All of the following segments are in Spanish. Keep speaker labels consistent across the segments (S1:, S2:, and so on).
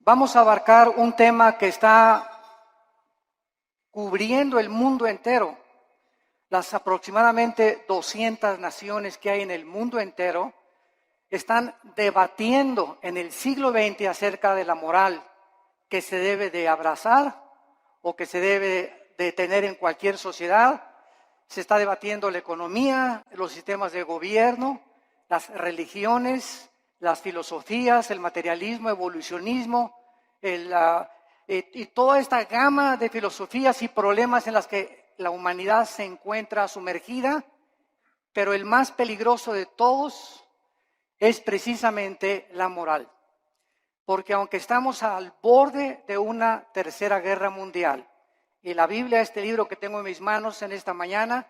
S1: Vamos a abarcar un tema que está cubriendo el mundo entero. Las aproximadamente 200 naciones que hay en el mundo entero están debatiendo en el siglo XX acerca de la moral que se debe de abrazar o que se debe de tener en cualquier sociedad. Se está debatiendo la economía, los sistemas de gobierno, las religiones, las filosofías, el materialismo, evolucionismo, y toda esta gama de filosofías y problemas en las que la humanidad se encuentra sumergida, pero el más peligroso de todos es precisamente la moral. Porque aunque estamos al borde de una tercera guerra mundial, y la Biblia, este libro que tengo en mis manos en esta mañana,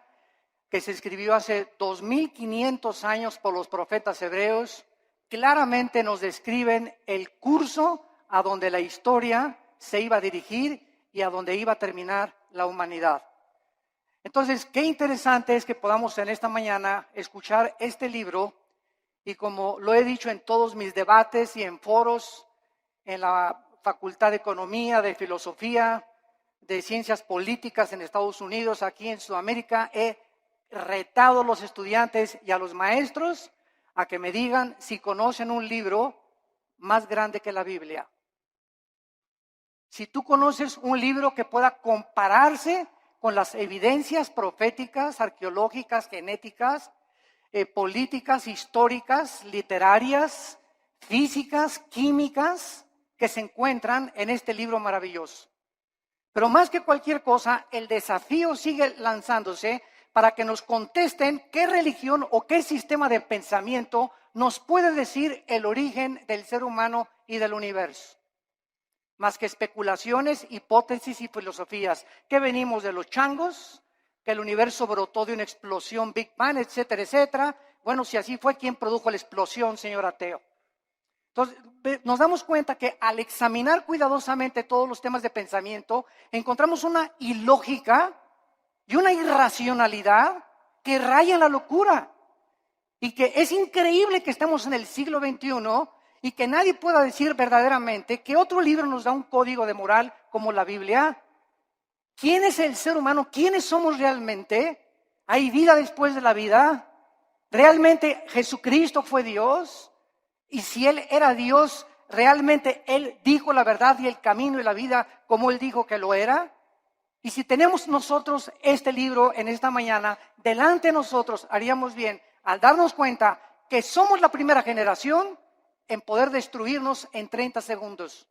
S1: que se escribió hace 2500 años por los profetas hebreos, claramente nos describen el curso a donde la historia se iba a dirigir y a donde iba a terminar la humanidad. Entonces, qué interesante es que podamos en esta mañana escuchar este libro, y como lo he dicho en todos mis debates y en foros, en la Facultad de Economía, de Filosofía, de Ciencias Políticas en Estados Unidos, aquí en Sudamérica, he retado a los estudiantes y a los maestros a que me digan si conocen un libro más grande que la Biblia. Si tú conoces un libro que pueda compararse con las evidencias proféticas, arqueológicas, genéticas, políticas, históricas, literarias, físicas, químicas, que se encuentran en este libro maravilloso. Pero más que cualquier cosa, el desafío sigue lanzándose para que nos contesten qué religión o qué sistema de pensamiento nos puede decir el origen del ser humano y del universo. Más que especulaciones, hipótesis y filosofías, que venimos de los changos, que el universo brotó de una explosión Big Bang, etcétera, etcétera. Bueno, si así fue, ¿quién produjo la explosión, señor ateo? Entonces, nos damos cuenta que al examinar cuidadosamente todos los temas de pensamiento, encontramos una ilógica y una irracionalidad que raya en la locura. Y que es increíble que estemos en el siglo XXI y que nadie pueda decir verdaderamente que otro libro nos da un código de moral como la Biblia. ¿Quién es el ser humano? ¿Quiénes somos realmente? ¿Hay vida después de la vida? ¿Realmente Jesucristo fue Dios? Y si Él era Dios, ¿realmente Él dijo la verdad y el camino y la vida como Él dijo que lo era? Y si tenemos nosotros este libro en esta mañana, delante de nosotros haríamos bien al darnos cuenta que somos la primera generación en poder destruirnos en 30 segundos.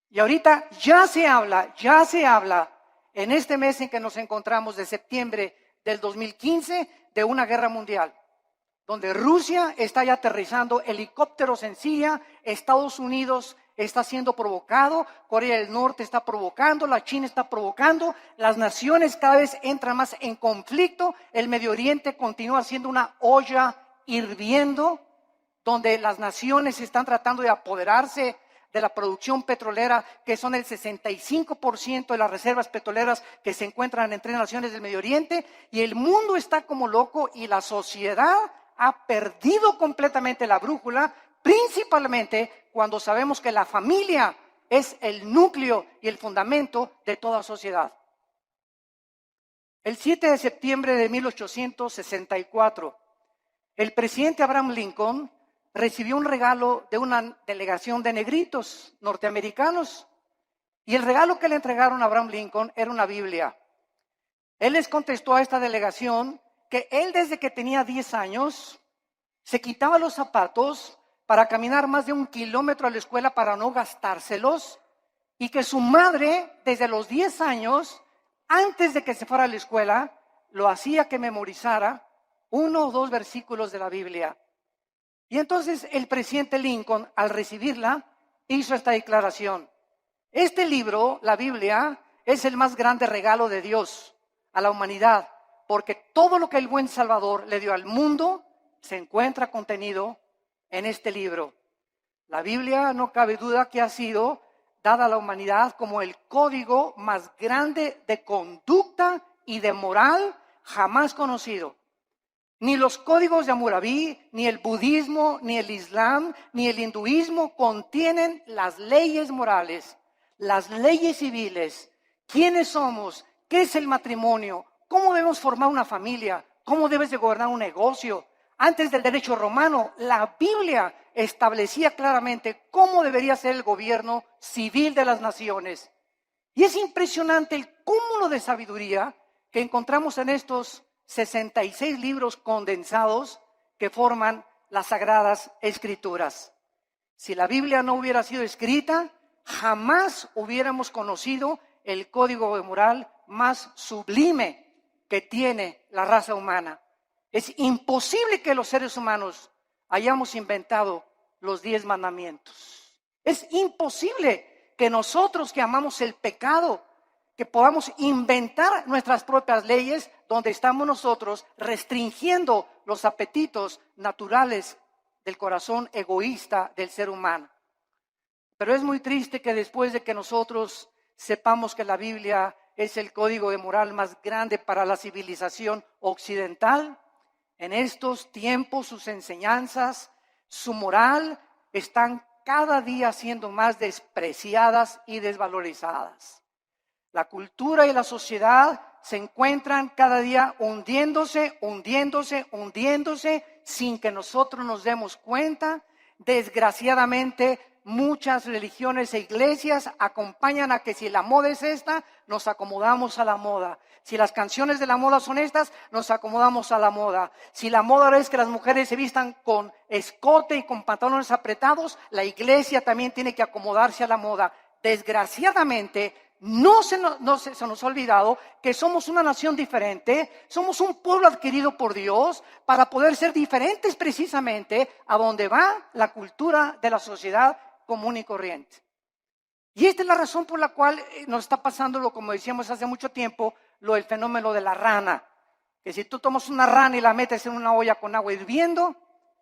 S1: Y ahorita ya se habla en este mes en que nos encontramos de septiembre del 2015 de una guerra mundial, donde Rusia está ya aterrizando helicópteros en Siria, Estados Unidos está siendo provocado, Corea del Norte está provocando, la China está provocando, las naciones cada vez entran más en conflicto, el Medio Oriente continúa siendo una olla hirviendo, donde las naciones están tratando de apoderarse de la producción petrolera, que son el 65% de las reservas petroleras que se encuentran en 3 naciones del Medio Oriente, y el mundo está como loco y la sociedad ha perdido completamente la brújula, principalmente cuando sabemos que la familia es el núcleo y el fundamento de toda sociedad. El 7 de septiembre de 1864, el presidente Abraham Lincoln recibió un regalo de una delegación de negritos norteamericanos. Y el regalo que le entregaron a Abraham Lincoln era una Biblia. Él les contestó a esta delegación que él desde que tenía 10 años se quitaba los zapatos para caminar más de 1 kilómetro a la escuela para no gastárselos, y que su madre desde los 10 años, antes de que se fuera a la escuela, lo hacía que memorizara 1 o 2 versículos de la Biblia. Y entonces el presidente Lincoln, al recibirla, hizo esta declaración: este libro, la Biblia, es el más grande regalo de Dios a la humanidad, porque todo lo que el buen Salvador le dio al mundo se encuentra contenido en este libro. La Biblia, no cabe duda que ha sido dada a la humanidad como el código más grande de conducta y de moral jamás conocido. Ni los códigos de Hammurabi, ni el budismo, ni el islam, ni el hinduismo contienen las leyes morales, las leyes civiles. ¿Quiénes somos? ¿Qué es el matrimonio? ¿Cómo debemos formar una familia? ¿Cómo debes de gobernar un negocio? Antes del derecho romano, la Biblia establecía claramente cómo debería ser el gobierno civil de las naciones. Y es impresionante el cúmulo de sabiduría que encontramos en estos 66 libros condensados que forman las Sagradas Escrituras. Si la Biblia no hubiera sido escrita, jamás hubiéramos conocido el código moral más sublime que tiene la raza humana. Es imposible que los seres humanos hayamos inventado los 10 mandamientos. Es imposible que nosotros que amamos el pecado, que podamos inventar nuestras propias leyes donde estamos nosotros restringiendo los apetitos naturales del corazón egoísta del ser humano. Pero es muy triste que después de que nosotros sepamos que la Biblia es el código de moral más grande para la civilización occidental, en estos tiempos sus enseñanzas, su moral están cada día siendo más despreciadas y desvalorizadas. La cultura y la sociedad se encuentran cada día hundiéndose sin que nosotros nos demos cuenta. Desgraciadamente, muchas religiones e iglesias acompañan a que si la moda es esta, nos acomodamos a la moda. Si las canciones de la moda son estas, nos acomodamos a la moda. Si la moda es que las mujeres se vistan con escote y con pantalones apretados, la iglesia también tiene que acomodarse a la moda. Desgraciadamente, no se nos ha olvidado que somos una nación diferente, somos un pueblo adquirido por Dios para poder ser diferentes precisamente a donde va la cultura de la sociedad común y corriente. Y esta es la razón por la cual nos está pasando, como decíamos hace mucho tiempo, el fenómeno de la rana. Que si tú tomas una rana y la metes en una olla con agua hirviendo,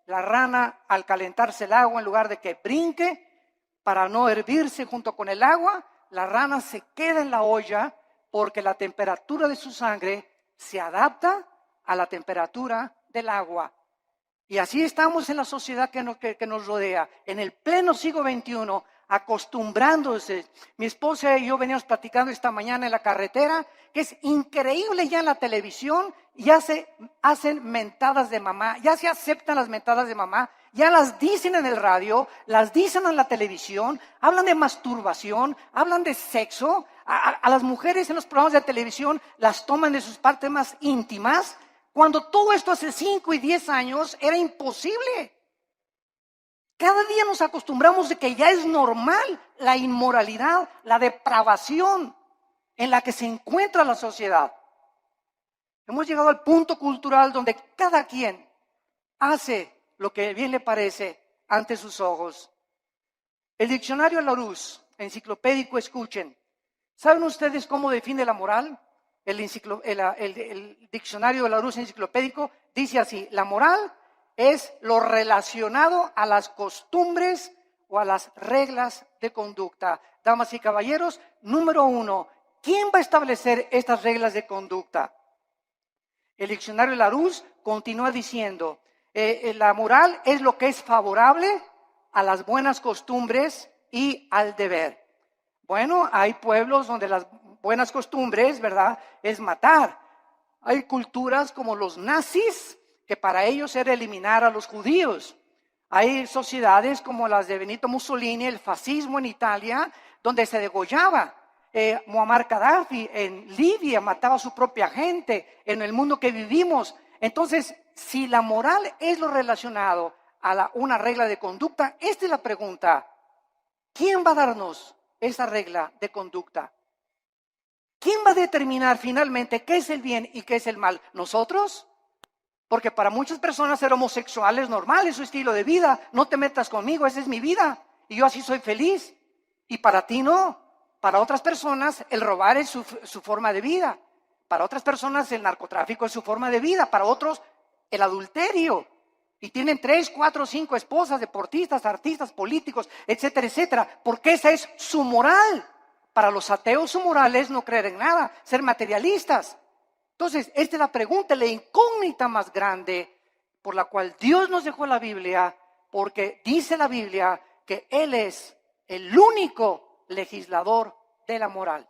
S1: la rana al calentarse el agua, en lugar de que brinque para no hervirse junto con el agua, la rana se queda en la olla porque la temperatura de su sangre se adapta a la temperatura del agua. Y así estamos en la sociedad que nos rodea, en el pleno siglo XXI, acostumbrándose. Mi esposa y yo veníamos platicando esta mañana en la carretera, que es increíble ya en la televisión, ya se hacen mentadas de mamá, ya se aceptan las mentadas de mamá, ya las dicen en el radio, las dicen en la televisión, hablan de masturbación, hablan de sexo, a las mujeres en los programas de televisión las toman de sus partes más íntimas, cuando todo esto hace 5 y 10 años era imposible. Cada día nos acostumbramos de que ya es normal la inmoralidad, la depravación en la que se encuentra la sociedad. Hemos llegado al punto cultural donde cada quien hace lo que bien le parece ante sus ojos. El diccionario Larousse, enciclopédico, escuchen. ¿Saben ustedes cómo define la moral? El diccionario de Larousse enciclopédico dice así: la moral es lo relacionado a las costumbres o a las reglas de conducta. Damas y caballeros, número 1, ¿quién va a establecer estas reglas de conducta? El diccionario Larousse continúa diciendo, la moral es lo que es favorable a las buenas costumbres y al deber. Bueno, hay pueblos donde las buenas costumbres, ¿verdad?, es matar. Hay culturas como los nazis, que para ellos era eliminar a los judíos. Hay sociedades como las de Benito Mussolini, el fascismo en Italia, donde se degollaba. Muammar Gaddafi en Libia mataba a su propia gente. En el mundo que vivimos. Entonces, si la moral es lo relacionado a una regla de conducta, esta es la pregunta: ¿quién va a darnos esa regla de conducta? ¿Quién va a determinar finalmente qué es el bien y qué es el mal? ¿Nosotros? Porque para muchas personas ser homosexual es normal, es su estilo de vida. No te metas conmigo, esa es mi vida y yo así soy feliz. Y para ti no. Para otras personas el robar es su forma de vida. Para otras personas el narcotráfico es su forma de vida. Para otros el adulterio. Y tienen 3, 4, 5 esposas, deportistas, artistas, políticos, etcétera, etcétera. Porque esa es su moral. Para los ateos su moral es no creer en nada, ser materialistas. Entonces, esta es la pregunta, la incógnita más grande por la cual Dios nos dejó la Biblia, porque dice la Biblia que Él es el único legislador de la moral.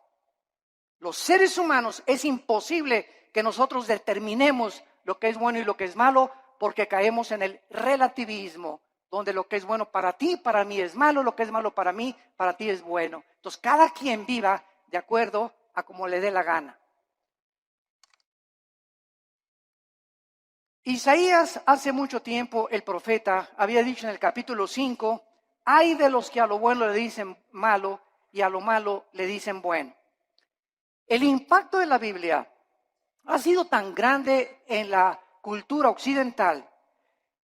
S1: Los seres humanos es imposible que nosotros determinemos lo que es bueno y lo que es malo, porque caemos en el relativismo, donde lo que es bueno para ti, para mí es malo, lo que es malo para mí, para ti es bueno. Entonces, cada quien viva de acuerdo a como le dé la gana. Isaías, hace mucho tiempo, el profeta, había dicho en el capítulo 5, hay de los que a lo bueno le dicen malo y a lo malo le dicen bueno. El impacto de la Biblia ha sido tan grande en la cultura occidental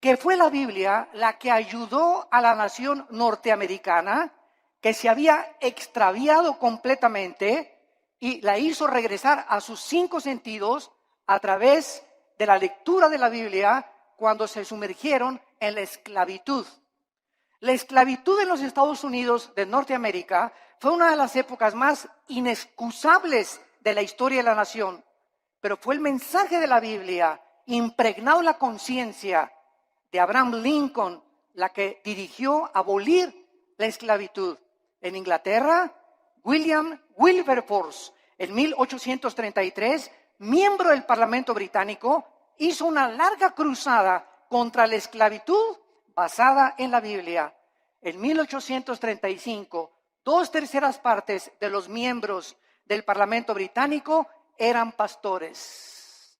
S1: que fue la Biblia la que ayudó a la nación norteamericana, que se había extraviado completamente, y la hizo regresar a sus 5 sentidos a través de la lectura de la Biblia cuando se sumergieron en la esclavitud. La esclavitud en los Estados Unidos de Norteamérica fue una de las épocas más inexcusables de la historia de la nación, pero fue el mensaje de la Biblia impregnado en la conciencia de Abraham Lincoln la que dirigió abolir la esclavitud. En Inglaterra, William Wilberforce, en 1833, miembro del Parlamento británico, hizo una larga cruzada contra la esclavitud basada en la Biblia. En 1835, 2/3 partes de los miembros del Parlamento británico eran pastores.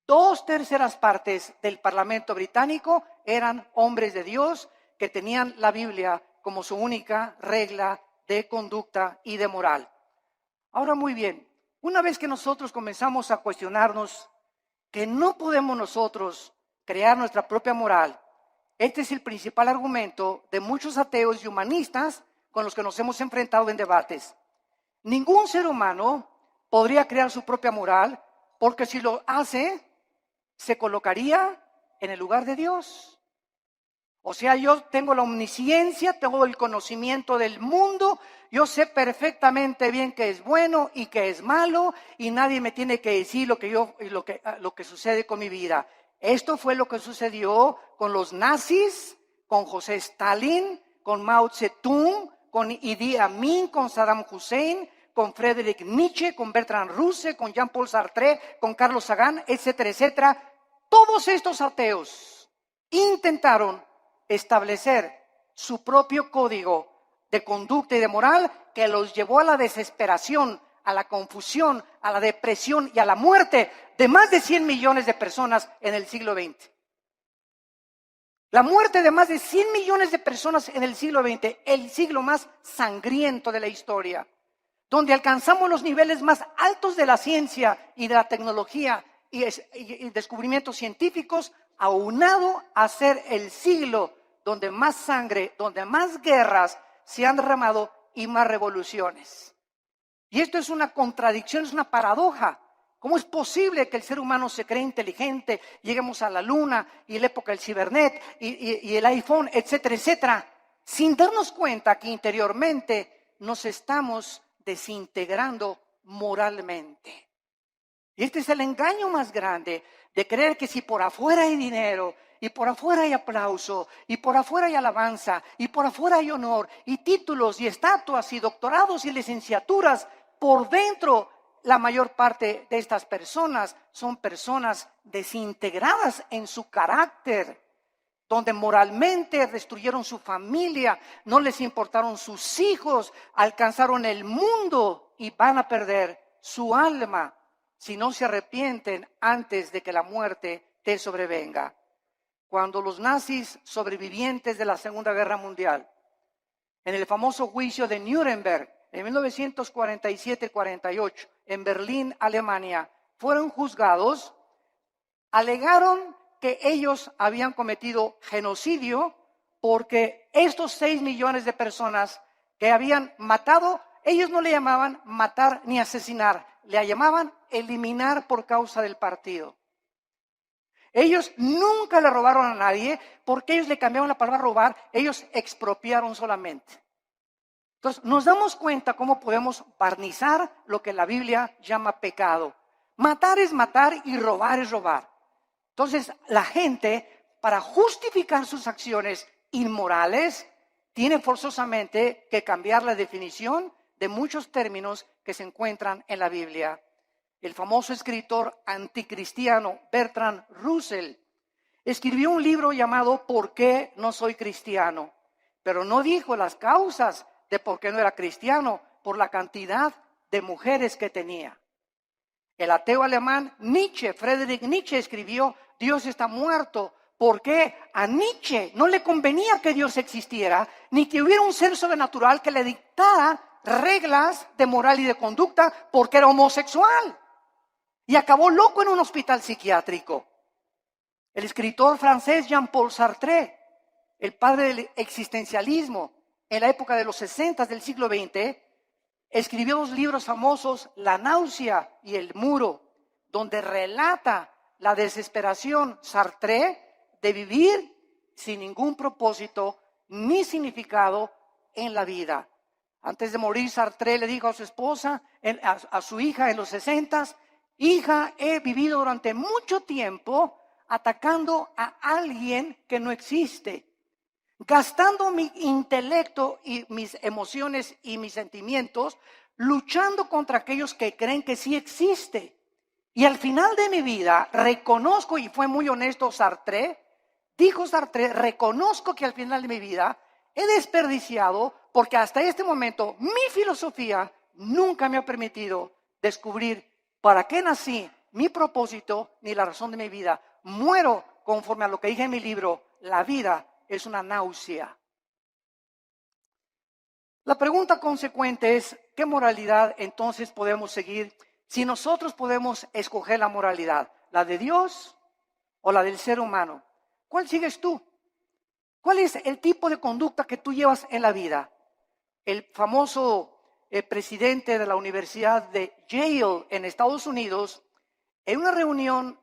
S1: 2/3 partes del Parlamento británico eran hombres de Dios que tenían la Biblia como su única regla de conducta y de moral. Ahora, muy bien, una vez que nosotros comenzamos a cuestionarnos que no podemos nosotros crear nuestra propia moral, este es el principal argumento de muchos ateos y humanistas con los que nos hemos enfrentado en debates. Ningún ser humano podría crear su propia moral, porque si lo hace, se colocaría en el lugar de Dios. O sea, yo tengo la omnisciencia, tengo el conocimiento del mundo, yo sé perfectamente bien qué es bueno y qué es malo, y nadie me tiene que decir lo que sucede con mi vida. Esto fue lo que sucedió con los nazis, con José Stalin, con Mao Zedong, con Idi Amin, con Saddam Hussein, con Friedrich Nietzsche, con Bertrand Russell, con Jean-Paul Sartre, con Carlos Sagan, etcétera, etcétera. Todos estos ateos intentaron establecer su propio código de conducta y de moral que los llevó a la desesperación, a la confusión, a la depresión y a la muerte de más de 100 millones de personas en el siglo XX. La muerte de más de 100 millones de personas en el siglo XX, el siglo más sangriento de la historia, donde alcanzamos los niveles más altos de la ciencia y de la tecnología y descubrimientos científicos, aunado a ser el siglo donde más sangre, donde más guerras se han derramado y más revoluciones. Y esto es una contradicción, es una paradoja. ¿Cómo es posible que el ser humano se cree inteligente, lleguemos a la luna y la época del cibernet y el iPhone, etcétera, etcétera, sin darnos cuenta que interiormente nos estamos desintegrando moralmente? Y este es el engaño más grande, de creer que si por afuera hay dinero, y por afuera hay aplauso, y por afuera hay alabanza, y por afuera hay honor, y títulos, y estatuas, y doctorados, y licenciaturas, por dentro la mayor parte de estas personas son personas desintegradas en su carácter, donde moralmente destruyeron su familia, no les importaron sus hijos, alcanzaron el mundo y van a perder su alma si no se arrepienten antes de que la muerte te sobrevenga. Cuando los nazis sobrevivientes de la Segunda Guerra Mundial, en el famoso juicio de Nuremberg, en 1947-48, en Berlín, Alemania, fueron juzgados, alegaron que ellos habían cometido genocidio porque estos 6 millones de personas que habían matado, ellos no le llamaban matar ni asesinar, le llamaban eliminar por causa del partido. Ellos nunca le robaron a nadie porque ellos le cambiaron la palabra robar, ellos expropiaron solamente. Entonces, nos damos cuenta cómo podemos barnizar lo que la Biblia llama pecado. Matar es matar y robar es robar. Entonces, la gente para justificar sus acciones inmorales, tiene forzosamente que cambiar la definición de muchos términos que se encuentran en la Biblia. El famoso escritor anticristiano Bertrand Russell escribió un libro llamado ¿Por qué no soy cristiano? Pero no dijo las causas de por qué no era cristiano, por la cantidad de mujeres que tenía. El ateo alemán Friedrich Nietzsche escribió Dios está muerto, porque a Nietzsche no le convenía que Dios existiera, ni que hubiera un ser sobrenatural que le dictara reglas de moral y de conducta, porque era homosexual. Y acabó loco en un hospital psiquiátrico. El escritor francés Jean-Paul Sartre, el padre del existencialismo, en la época de los 60 del siglo XX, escribió 2 libros famosos, La náusea y El muro, donde relata la desesperación Sartre de vivir sin ningún propósito ni significado en la vida. Antes de morir, Sartre le dijo a su esposa, a su hija en los 60, hija, he vivido durante mucho tiempo atacando a alguien que no existe, gastando mi intelecto y mis emociones y mis sentimientos, luchando contra aquellos que creen que sí existe. Y al final de mi vida reconozco, y fue muy honesto Sartre, dijo Sartre, reconozco que al final de mi vida he desperdiciado, porque hasta este momento mi filosofía nunca me ha permitido descubrir para qué nací, mi propósito, ni la razón de mi vida. Muero conforme a lo que dije en mi libro, la vida es una náusea. La pregunta consecuente es, ¿qué moralidad entonces podemos seguir si nosotros podemos escoger la moralidad? ¿La de Dios o la del ser humano? ¿Cuál sigues tú? ¿Cuál es el tipo de conducta que tú llevas en la vida? El famoso presidente de la Universidad de Yale en Estados Unidos, en una reunión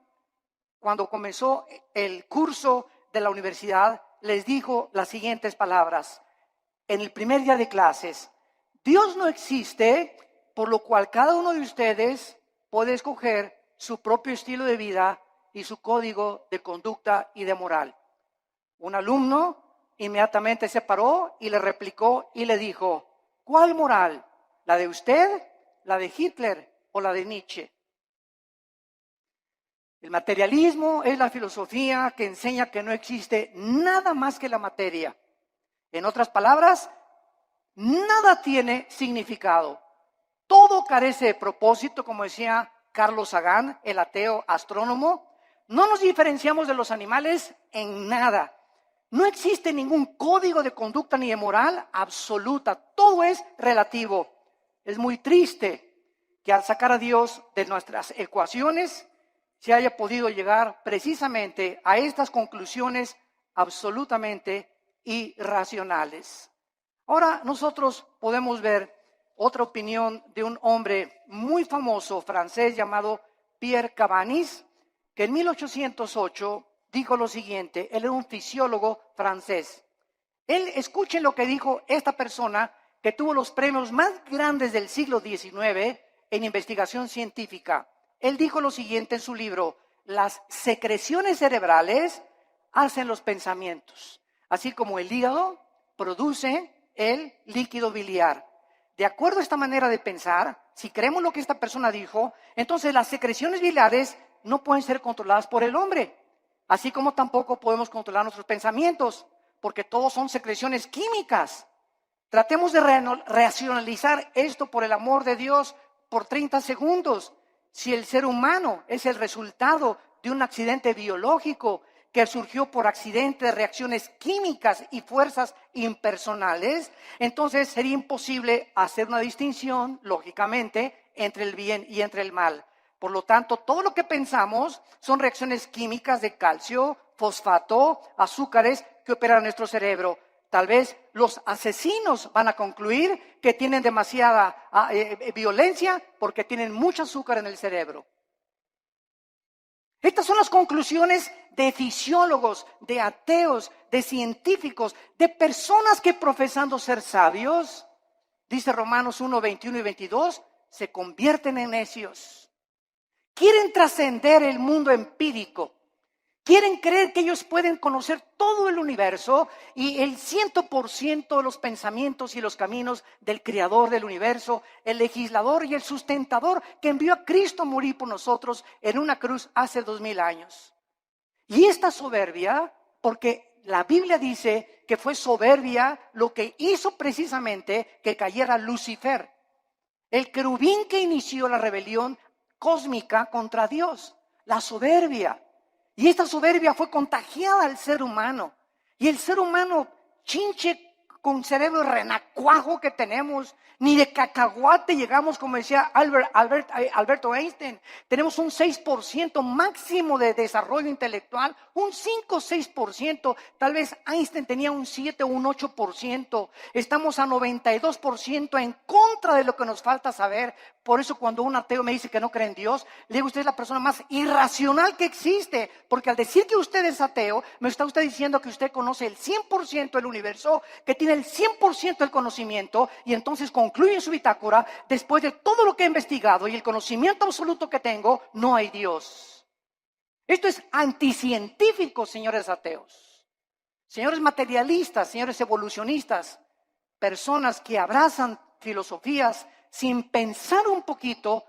S1: cuando comenzó el curso de la universidad, les dijo las siguientes palabras. En el primer día de clases, Dios no existe, por lo cual cada uno de ustedes puede escoger su propio estilo de vida y su código de conducta y de moral. Un alumno inmediatamente se paró y le replicó y le dijo, ¿cuál moral? ¿La de usted, la de Hitler o la de Nietzsche? El materialismo es la filosofía que enseña que no existe nada más que la materia. En otras palabras, nada tiene significado. Todo carece de propósito, como decía Carlos Sagan, el ateo astrónomo. No nos diferenciamos de los animales en nada. No existe ningún código de conducta ni de moral absoluta. Todo es relativo. Es muy triste que al sacar a Dios de nuestras ecuaciones se haya podido llegar precisamente a estas conclusiones absolutamente irracionales. Ahora nosotros podemos ver otra opinión de un hombre muy famoso francés llamado Pierre Cabanis, que en 1808 dijo lo siguiente. Él era un fisiólogo francés. Escuchen lo que dijo esta persona que tuvo los premios más grandes del siglo XIX en investigación científica. Él dijo lo siguiente en su libro: las secreciones cerebrales hacen los pensamientos, así como el hígado produce el líquido biliar. De acuerdo a esta manera de pensar, si creemos lo que esta persona dijo, entonces las secreciones biliares no pueden ser controladas por el hombre, así como tampoco podemos controlar nuestros pensamientos, porque todos son secreciones químicas. Tratemos de racionalizar esto, por el amor de Dios, por 30 segundos. Si el ser humano es el resultado de un accidente biológico que surgió por accidente de reacciones químicas y fuerzas impersonales, entonces sería imposible hacer una distinción, lógicamente, entre el bien y entre el mal. Por lo tanto, todo lo que pensamos son reacciones químicas de calcio, fosfato, azúcares que operan en nuestro cerebro. Tal vez los asesinos van a concluir que tienen demasiada violencia porque tienen mucho azúcar en el cerebro. Estas son las conclusiones de fisiólogos, de ateos, de científicos, de personas que profesando ser sabios, dice Romanos 1, 21 y 22, se convierten en necios. Quieren trascender el mundo empírico. Quieren creer que ellos pueden conocer todo el universo y el 100% de los pensamientos y los caminos del creador del universo, el legislador y el sustentador que envió a Cristo a morir por nosotros en una cruz hace 2000 años. Y esta soberbia, porque la Biblia dice que fue soberbia lo que hizo precisamente que cayera Lucifer, el querubín que inició la rebelión cósmica contra Dios, la soberbia. Y esta soberbia fue contagiada al ser humano. Y el ser humano, chinche con cerebro renacuajo que tenemos, ni de cacahuate llegamos, como decía Alberto Einstein. Tenemos un 6% máximo de desarrollo intelectual, un 5 o 6%. Tal vez Einstein tenía un 7 o un 8%. Estamos a 92% en contra de lo que nos falta saber. Por eso cuando un ateo me dice que no cree en Dios, le digo, usted es la persona más irracional que existe, porque al decir que usted es ateo, me está usted diciendo que usted conoce el 100% del universo, que tiene el 100% del conocimiento, y entonces concluye en su bitácora, después de todo lo que he investigado y el conocimiento absoluto que tengo, no hay Dios. Esto es anticientífico, señores ateos, señores materialistas, señores evolucionistas, personas que abrazan filosofías sin pensar un poquito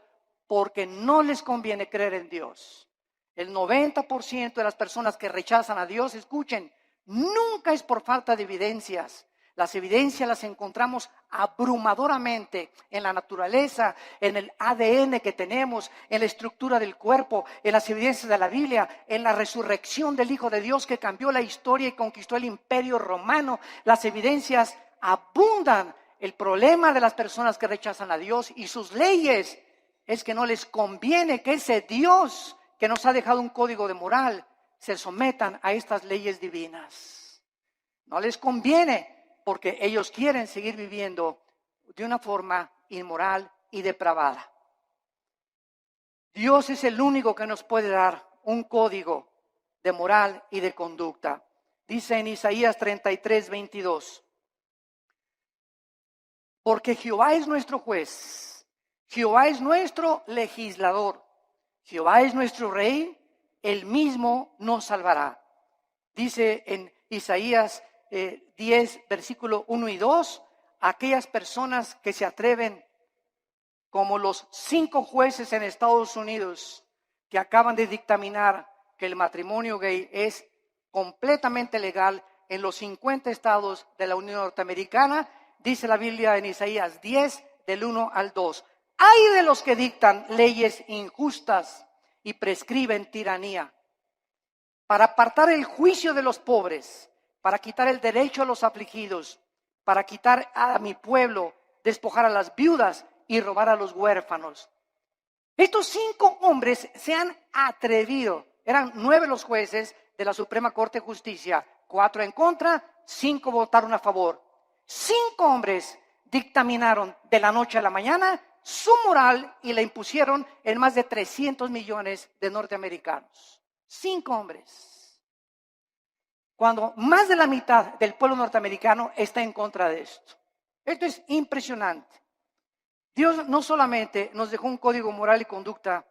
S1: porque no les conviene creer en Dios. El 90% de las personas que rechazan a Dios, escuchen, nunca es por falta de evidencias. Las evidencias las encontramos abrumadoramente en la naturaleza, en el ADN que tenemos, en la estructura del cuerpo, en las evidencias de la Biblia, en la resurrección del Hijo de Dios que cambió la historia y conquistó el imperio romano. Las evidencias abundan. El problema de las personas que rechazan a Dios y sus leyes es que no les conviene que ese Dios que nos ha dejado un código de moral se sometan a estas leyes divinas. No les conviene porque ellos quieren seguir viviendo de una forma inmoral y depravada. Dios es el único que nos puede dar un código de moral y de conducta. Dice en Isaías 33:22. Porque Jehová es nuestro juez, Jehová es nuestro legislador, Jehová es nuestro rey, él mismo nos salvará. Dice en Isaías 10, versículo 1 y 2, aquellas personas que se atreven, como los 5 jueces en Estados Unidos que acaban de dictaminar que el matrimonio gay es completamente legal en los 50 estados de la Unión Norteamericana. Dice la Biblia en Isaías 10, del 1 al 2. Ay de los que dictan leyes injustas y prescriben tiranía, para apartar el juicio de los pobres, para quitar el derecho a los afligidos, para quitar a mi pueblo, despojar a las viudas y robar a los huérfanos. Estos 5 hombres se han atrevido. Eran 9 los jueces de la Suprema Corte de Justicia, 4 en contra, 5 votaron a favor. 5 hombres dictaminaron de la noche a la mañana su moral y la impusieron en más de 300 millones de norteamericanos. 5 hombres. Cuando más de la mitad del pueblo norteamericano está en contra de esto. Esto es impresionante. Dios no solamente nos dejó un código moral y conducta,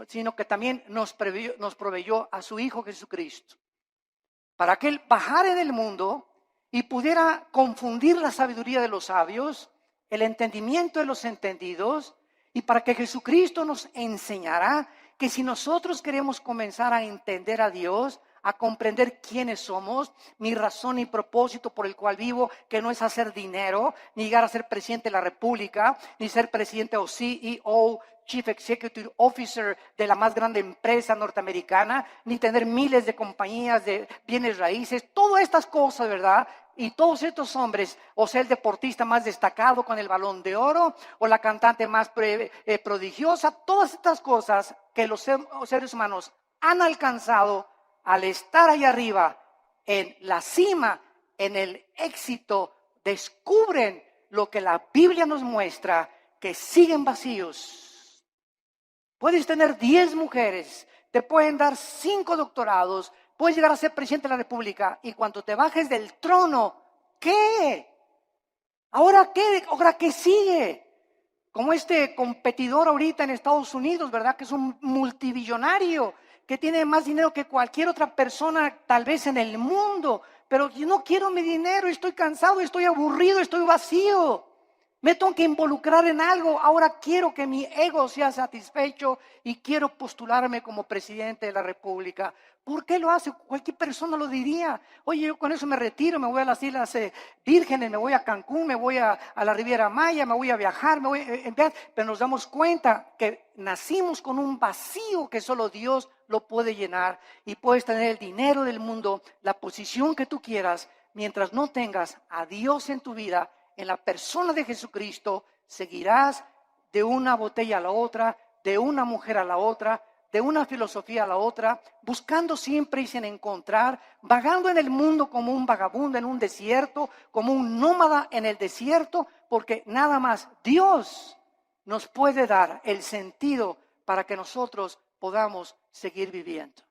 S1: sino que también nos proveyó a su Hijo Jesucristo, para que Él bajara del mundo y pudiera confundir la sabiduría de los sabios, el entendimiento de los entendidos, y para que Jesucristo nos enseñara que si nosotros queremos comenzar a entender a Dios, a comprender quiénes somos, mi razón y propósito por el cual vivo, que no es hacer dinero, ni llegar a ser presidente de la República, ni ser presidente o CEO, Chief Executive Officer de la más grande empresa norteamericana, ni tener miles de compañías de bienes raíces, todas estas cosas, ¿verdad? Y todos estos hombres, o sea, el deportista más destacado con el Balón de Oro, o la cantante más prodigiosa, todas estas cosas que los seres humanos han alcanzado al estar ahí arriba, en la cima, en el éxito, descubren lo que la Biblia nos muestra, que siguen vacíos. Puedes tener 10 mujeres, te pueden dar 5 doctorados, puedes llegar a ser presidente de la República, y cuando te bajes del trono, ¿qué? ¿Ahora qué? ¿Ahora qué sigue? Como este competidor ahorita en Estados Unidos, ¿verdad? Que es un multibillonario, que tiene más dinero que cualquier otra persona tal vez en el mundo, pero yo no quiero mi dinero, estoy cansado, estoy aburrido, estoy vacío. Me tengo que involucrar en algo. Ahora quiero que mi ego sea satisfecho y quiero postularme como presidente de la República. ¿Por qué lo hace? Cualquier persona lo diría. Oye, yo con eso me retiro, me voy a las Islas Vírgenes, me voy a Cancún, me voy a la Riviera Maya, me voy a viajar, pero nos damos cuenta que nacimos con un vacío que solo Dios lo puede llenar. Y puedes tener el dinero del mundo, la posición que tú quieras, mientras no tengas a Dios en tu vida. En la persona de Jesucristo seguirás de una botella a la otra, de una mujer a la otra, de una filosofía a la otra, buscando siempre y sin encontrar, vagando en el mundo como un vagabundo en un desierto, como un nómada en el desierto, porque nada más Dios nos puede dar el sentido para que nosotros podamos seguir viviendo.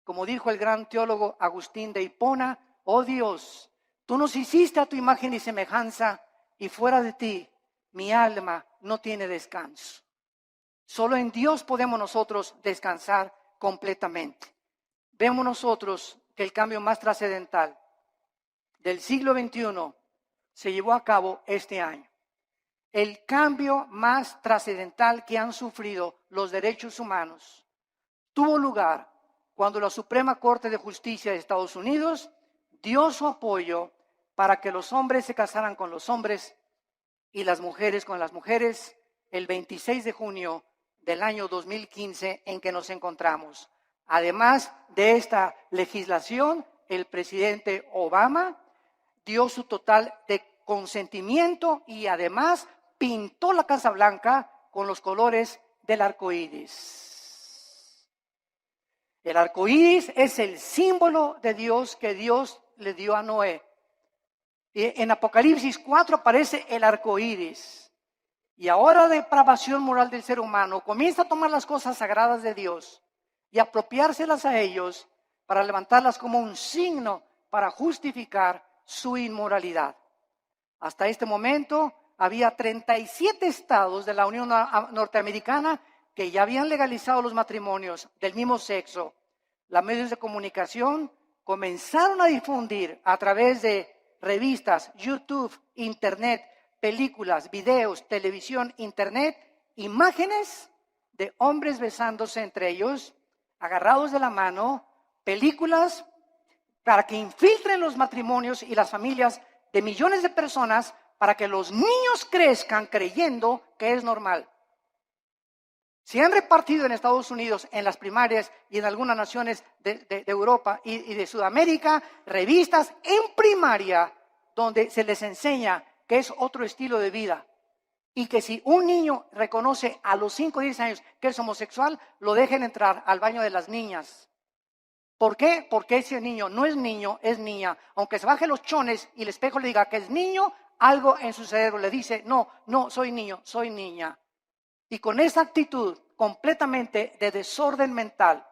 S1: Como dijo el gran teólogo Agustín de Hipona, oh Dios, tú nos hiciste a tu imagen y semejanza, y fuera de ti, mi alma no tiene descanso. Solo en Dios podemos nosotros descansar completamente. Vemos nosotros que el cambio más trascendental del siglo XXI se llevó a cabo este año. El cambio más trascendental que han sufrido los derechos humanos tuvo lugar cuando la Suprema Corte de Justicia de Estados Unidos dio su apoyo para que los hombres se casaran con los hombres y las mujeres con las mujeres el 26 de junio del año 2015 en que nos encontramos. Además de esta legislación, el presidente Obama dio su total de consentimiento y además pintó la Casa Blanca con los colores del arco iris. El arco iris es el símbolo de Dios que Dios le dio a Noé. Y en Apocalipsis 4 aparece el arco iris. Y ahora la depravación moral del ser humano comienza a tomar las cosas sagradas de Dios y apropiárselas a ellos para levantarlas como un signo para justificar su inmoralidad. Hasta este momento había 37 estados de la Unión Norteamericana que ya habían legalizado los matrimonios del mismo sexo. Los medios de comunicación comenzaron a difundir a través de revistas, YouTube, Internet, películas, videos, televisión, Internet, imágenes de hombres besándose entre ellos, agarrados de la mano, películas para que infiltren los matrimonios y las familias de millones de personas para que los niños crezcan creyendo que es normal. Se han repartido en Estados Unidos, en las primarias y en algunas naciones de Europa y de Sudamérica, revistas en primaria donde se les enseña que es otro estilo de vida y que si un niño reconoce a los 5 o 10 años que es homosexual, lo dejen entrar al baño de las niñas. ¿Por qué? Porque ese niño no es niño, es niña. Aunque se baje los chones y el espejo le diga que es niño, algo en su cerebro le dice, no, soy niño, soy niña. Y con esa actitud completamente de desorden mental,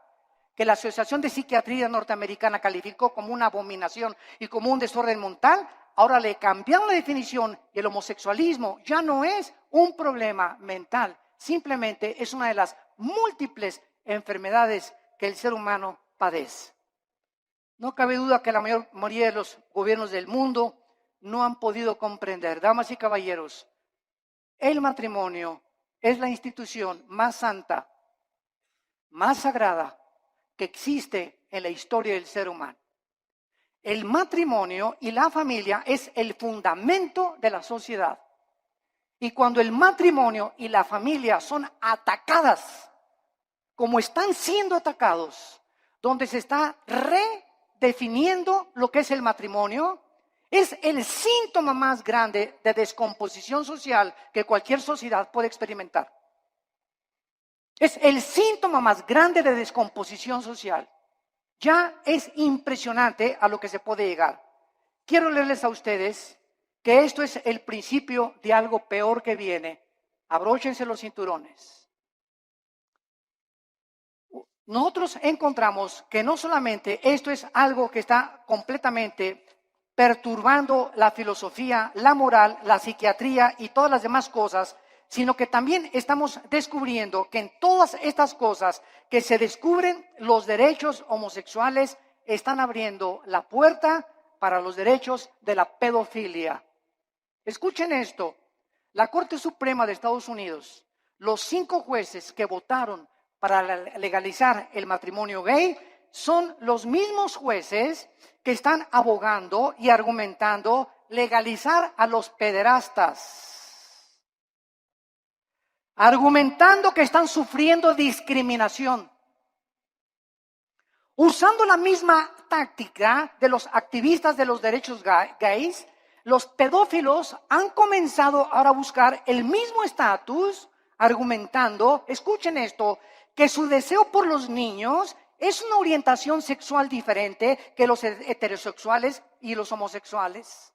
S1: que la Asociación de Psiquiatría Norteamericana calificó como una abominación y como un desorden mental, ahora le cambiaron la definición y el homosexualismo ya no es un problema mental, simplemente es una de las múltiples enfermedades que el ser humano padece. No cabe duda que la mayoría de los gobiernos del mundo no han podido comprender, damas y caballeros, el matrimonio es la institución más santa, más sagrada que existe en la historia del ser humano. El matrimonio y la familia es el fundamento de la sociedad. Y cuando el matrimonio y la familia son atacadas, como están siendo atacados, donde se está redefiniendo lo que es el matrimonio, es el síntoma más grande de descomposición social que cualquier sociedad puede experimentar. Es el síntoma más grande de descomposición social. Ya es impresionante a lo que se puede llegar. Quiero leerles a ustedes que esto es el principio de algo peor que viene. Abróchense los cinturones. Nosotros encontramos que no solamente esto es algo que está completamente perturbando la filosofía, la moral, la psiquiatría y todas las demás cosas, sino que también estamos descubriendo que en todas estas cosas que se descubren, los derechos homosexuales están abriendo la puerta para los derechos de la pedofilia. Escuchen esto, la Corte Suprema de Estados Unidos, los 5 jueces que votaron para legalizar el matrimonio gay, son los mismos jueces que están abogando y argumentando legalizar a los pederastas. Argumentando que están sufriendo discriminación. Usando la misma táctica de los activistas de los derechos gays, los pedófilos han comenzado ahora a buscar el mismo estatus, argumentando, escuchen esto, que su deseo por los niños es una orientación sexual diferente que los heterosexuales y los homosexuales.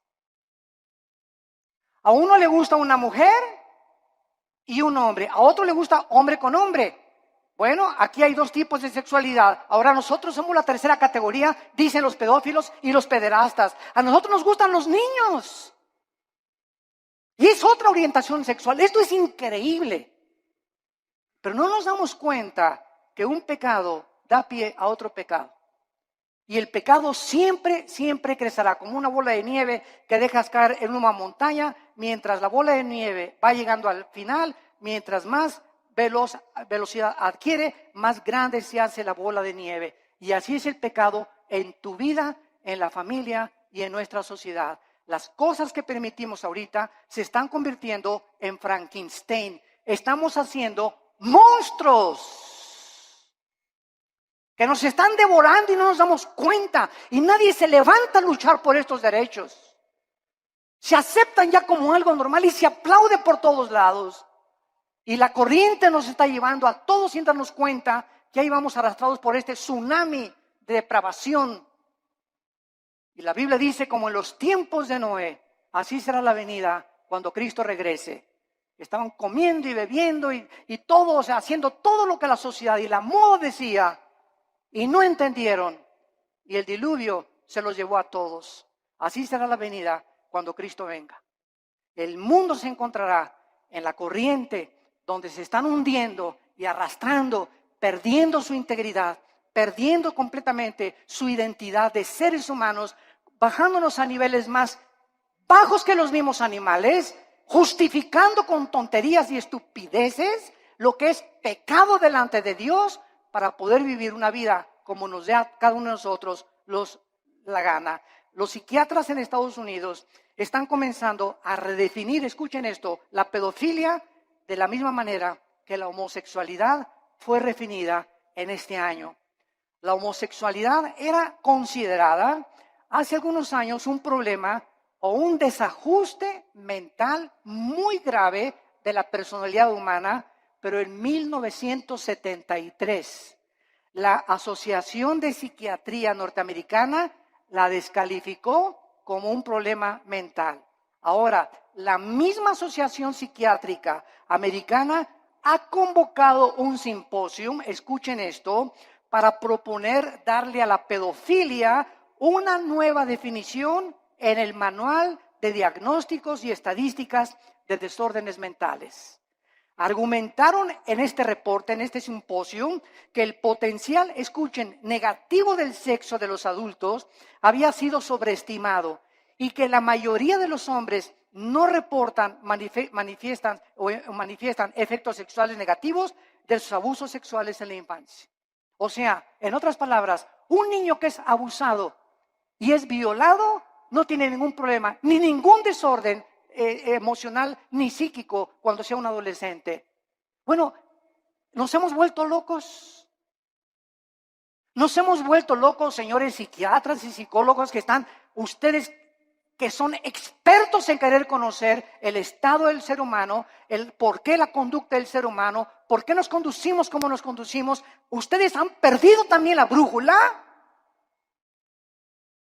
S1: A uno le gusta una mujer y un hombre, a otro le gusta hombre con hombre. Bueno, aquí hay 2 tipos de sexualidad. Ahora nosotros somos la tercera categoría, dicen los pedófilos y los pederastas. A nosotros nos gustan los niños. Y es otra orientación sexual. Esto es increíble. Pero no nos damos cuenta que un pecado da pie a otro pecado. Y el pecado siempre, siempre crecerá como una bola de nieve que dejas caer en una montaña, mientras la bola de nieve va llegando al final, mientras más velocidad adquiere, más grande se hace la bola de nieve. Y así es el pecado en tu vida, en la familia y en nuestra sociedad. Las cosas que permitimos ahorita se están convirtiendo en Frankenstein. Estamos haciendo monstruos que nos están devorando y no nos damos cuenta. Y nadie se levanta a luchar por estos derechos. Se aceptan ya como algo normal y se aplaude por todos lados. Y la corriente nos está llevando a todos sin darnos cuenta que ahí vamos arrastrados por este tsunami de depravación. Y la Biblia dice, como en los tiempos de Noé, así será la venida cuando Cristo regrese. Estaban comiendo y bebiendo y todo, o sea, haciendo todo lo que la sociedad y la moda decía. Y no entendieron. Y el diluvio se los llevó a todos. Así será la venida cuando Cristo venga. El mundo se encontrará en la corriente donde se están hundiendo y arrastrando, perdiendo su integridad, perdiendo completamente su identidad de seres humanos, bajándonos a niveles más bajos que los mismos animales, justificando con tonterías y estupideces lo que es pecado delante de Dios, para poder vivir una vida como nos dé a cada uno de nosotros la gana. Los psiquiatras en Estados Unidos están comenzando a redefinir, escuchen esto, la pedofilia de la misma manera que la homosexualidad fue redefinida en este año. La homosexualidad era considerada hace algunos años un problema o un desajuste mental muy grave de la personalidad humana, pero en 1973, la Asociación de Psiquiatría Norteamericana la descalificó como un problema mental. Ahora, la misma Asociación Psiquiátrica Americana ha convocado un simposio, escuchen esto, para proponer darle a la pedofilia una nueva definición en el Manual de Diagnósticos y Estadísticas de Desórdenes Mentales. Argumentaron en este reporte, en este simposio, que el potencial, escuchen, negativo del sexo de los adultos había sido sobreestimado y que la mayoría de los hombres no reportan, manifiestan efectos sexuales negativos de sus abusos sexuales en la infancia. O sea, en otras palabras, un niño que es abusado y es violado no tiene ningún problema, ni ningún desorden emocional ni psíquico cuando sea un adolescente. Bueno, nos hemos vuelto locos. Nos hemos vuelto locos, señores psiquiatras y psicólogos que están, ustedes que son expertos en querer conocer el estado del ser humano, el por qué la conducta del ser humano, por qué nos conducimos como nos conducimos. Ustedes han perdido también la brújula,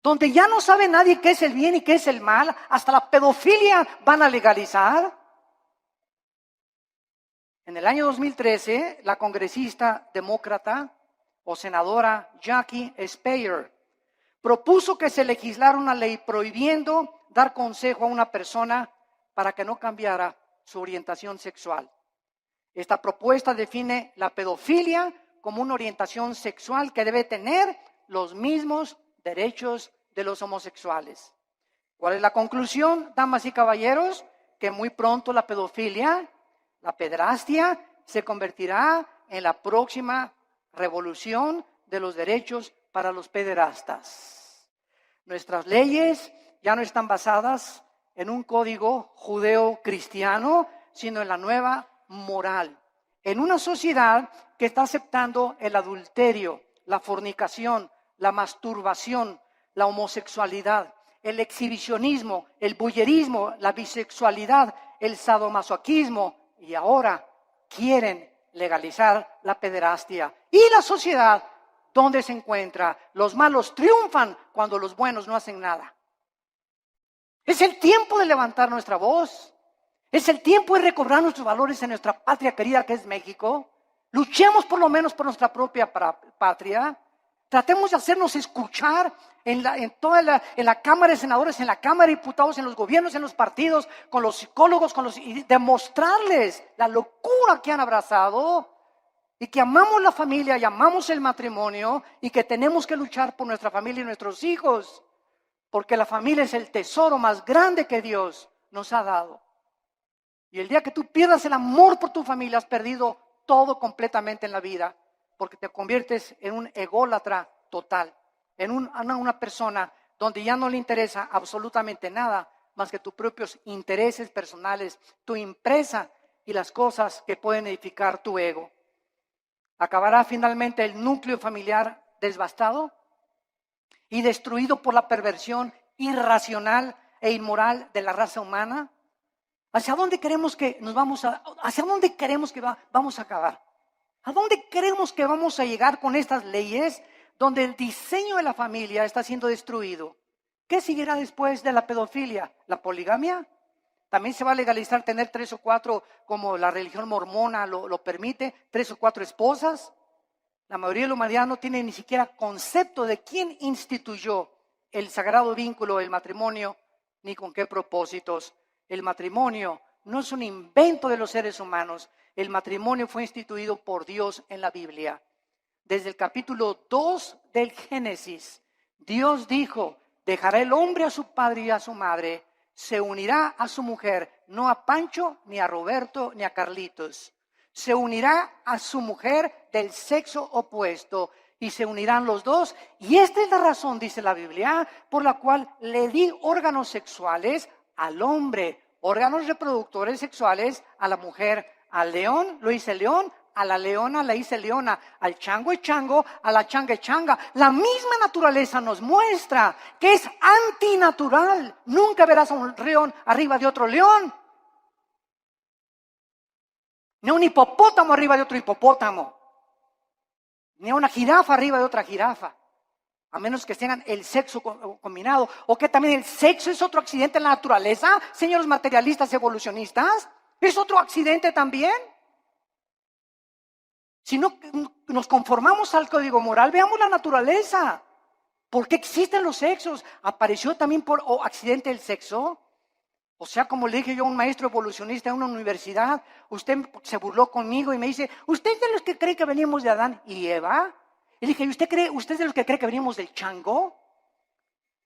S1: donde ya no sabe nadie qué es el bien y qué es el mal, hasta la pedofilia van a legalizar. En el año 2013, la congresista demócrata o senadora Jackie Speier propuso que se legislara una ley prohibiendo dar consejo a una persona para que no cambiara su orientación sexual. Esta propuesta define la pedofilia como una orientación sexual que debe tener los mismos derechos de los homosexuales. ¿Cuál es la conclusión, damas y caballeros? Que muy pronto la pedofilia, la pederastia, se convertirá en la próxima revolución de los derechos para los pederastas. Nuestras leyes ya no están basadas en un código judeo-cristiano, sino en la nueva moral. En una sociedad que está aceptando el adulterio, la fornicación, la masturbación, la homosexualidad, el exhibicionismo, el voyerismo, la bisexualidad, el sadomasoquismo, y ahora quieren legalizar la pederastia. Y la sociedad, ¿dónde se encuentra? Los malos triunfan cuando los buenos no hacen nada. Es el tiempo de levantar nuestra voz. Es el tiempo de recobrar nuestros valores en nuestra patria querida que es México. Luchemos por lo menos por nuestra propia patria. Tratemos de hacernos escuchar en la Cámara de Senadores, en la Cámara de Diputados, en los gobiernos, en los partidos, con los psicólogos, y demostrarles la locura que han abrazado y que amamos la familia y amamos el matrimonio y que tenemos que luchar por nuestra familia y nuestros hijos, porque la familia es el tesoro más grande que Dios nos ha dado. Y el día que tú pierdas el amor por tu familia, has perdido todo completamente en la vida, porque te conviertes en un ególatra total, en una persona donde ya no le interesa absolutamente nada más que tus propios intereses personales, tu empresa y las cosas que pueden edificar tu ego. Acabará finalmente el núcleo familiar devastado y destruido por la perversión irracional e inmoral de la raza humana. ¿Hacia dónde queremos que vamos a acabar? ¿A dónde creemos que vamos a llegar con estas leyes donde el diseño de la familia está siendo destruido? ¿Qué seguirá después de la pedofilia? ¿La poligamia? ¿También se va a legalizar tener 3 o 4, como la religión mormona lo permite, 3 o 4 esposas? La mayoría de la humanidad no tiene ni siquiera concepto de quién instituyó el sagrado vínculo, el matrimonio, ni con qué propósitos. El matrimonio no es un invento de los seres humanos. El matrimonio fue instituido por Dios en la Biblia. Desde el capítulo 2 del Génesis, Dios dijo: dejará el hombre a su padre y a su madre, se unirá a su mujer, no a Pancho, ni a Roberto, ni a Carlitos. Se unirá a su mujer del sexo opuesto y se unirán los dos. Y esta es la razón, dice la Biblia, por la cual le di órganos sexuales al hombre, órganos reproductores sexuales a la mujer. Al león lo hice león, a la leona la hice leona, al chango es chango, a la changa es changa. La misma naturaleza nos muestra que es antinatural. Nunca verás a un león arriba de otro león, ni a un hipopótamo arriba de otro hipopótamo, ni a una jirafa arriba de otra jirafa, a menos que tengan el sexo combinado. ¿O que también el sexo es otro accidente en la naturaleza, señores materialistas evolucionistas? ¿Es otro accidente también? Si no nos conformamos al código moral, veamos la naturaleza. ¿Por qué existen los sexos? ¿Apareció también por accidente el sexo? O sea, como le dije yo a un maestro evolucionista en una universidad, usted se burló conmigo y me dice: ¿usted es de los que cree que venimos de Adán y Eva? Y le dije: ¿usted es de los que cree que venimos del chango?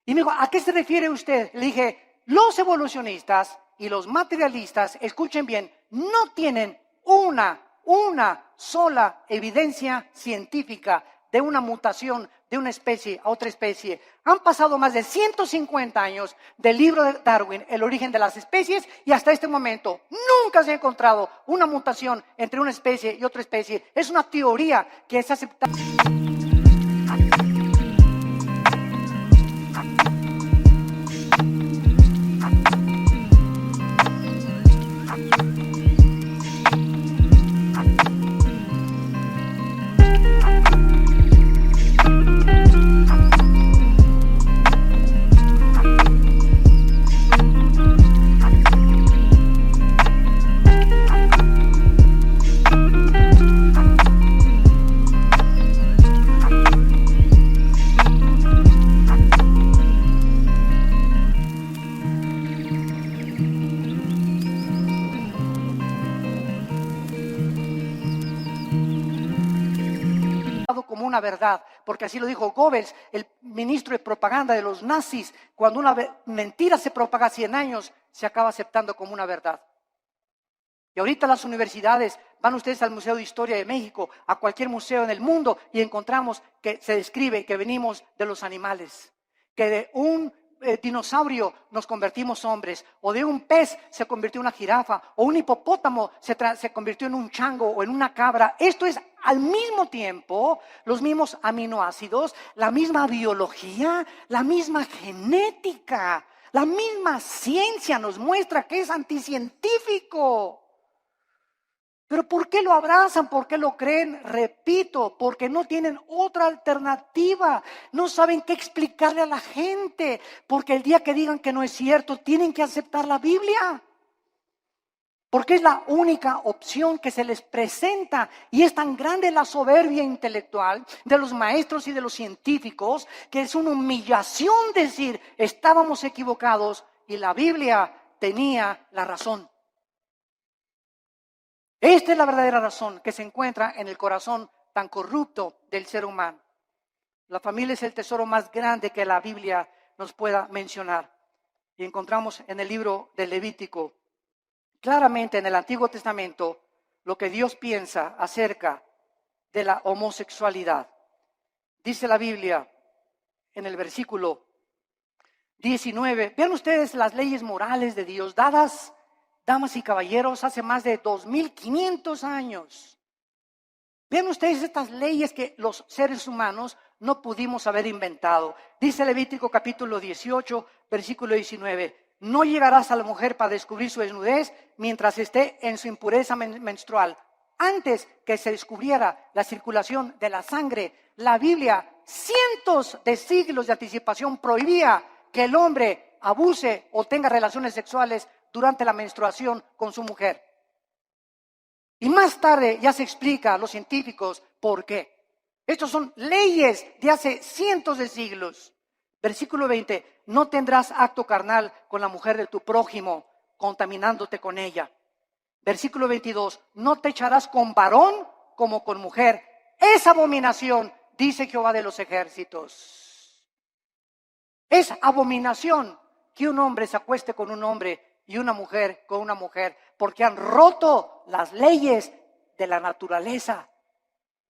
S1: Y me dijo: ¿a qué se refiere usted? Le dije: los evolucionistas y los materialistas, escuchen bien, no tienen una sola evidencia científica de una mutación de una especie a otra especie. Han pasado más de 150 años del libro de Darwin, El origen de las especies, y hasta este momento nunca se ha encontrado una mutación entre una especie y otra especie. Es una teoría que es aceptada. una verdad, porque así lo dijo Goebbels, el ministro de propaganda de los nazis. Cuando una mentira se propaga 100 años, se acaba aceptando como una verdad. Y ahorita las universidades, van ustedes al Museo de Historia de México, a cualquier museo en el mundo, y encontramos que se describe que venimos de los animales, que de un dinosaurio nos convertimos hombres, o de un pez se convirtió en una jirafa, o un hipopótamo se convirtió en un chango o en una cabra. Esto es al mismo tiempo los mismos aminoácidos, la misma biología, la misma genética, la misma ciencia nos muestra que es anticientífico. Pero ¿por qué lo abrazan? ¿Por qué lo creen? Repito, porque no tienen otra alternativa. No saben qué explicarle a la gente. Porque el día que digan que no es cierto, tienen que aceptar la Biblia. Porque es la única opción que se les presenta. Y es tan grande la soberbia intelectual de los maestros y de los científicos que es una humillación decir, estábamos equivocados y la Biblia tenía la razón. Esta es la verdadera razón que se encuentra en el corazón tan corrupto del ser humano. La familia es el tesoro más grande que la Biblia nos pueda mencionar. Y encontramos en el libro de Levítico, claramente en el Antiguo Testamento, lo que Dios piensa acerca de la homosexualidad. Dice la Biblia en el versículo 19, vean ustedes las leyes morales de Dios dadas, damas y caballeros, hace más de 2500 años. Vean ustedes estas leyes que los seres humanos no pudimos haber inventado. Dice Levítico capítulo 18, versículo 19. No llegarás a la mujer para descubrir su desnudez mientras esté en su impureza menstrual. Antes que se descubriera la circulación de la sangre, la Biblia, cientos de siglos de anticipación, prohibía que el hombre abuse o tenga relaciones sexuales durante la menstruación con su mujer. Y más tarde ya se explica a los científicos por qué. Estos son leyes de hace cientos de siglos. Versículo 20, no tendrás acto carnal con la mujer de tu prójimo, contaminándote con ella. Versículo 22, no te echarás con varón como con mujer. Es abominación, dice Jehová de los ejércitos. Es abominación que un hombre se acueste con un hombre y una mujer con una mujer, porque han roto las leyes de la naturaleza.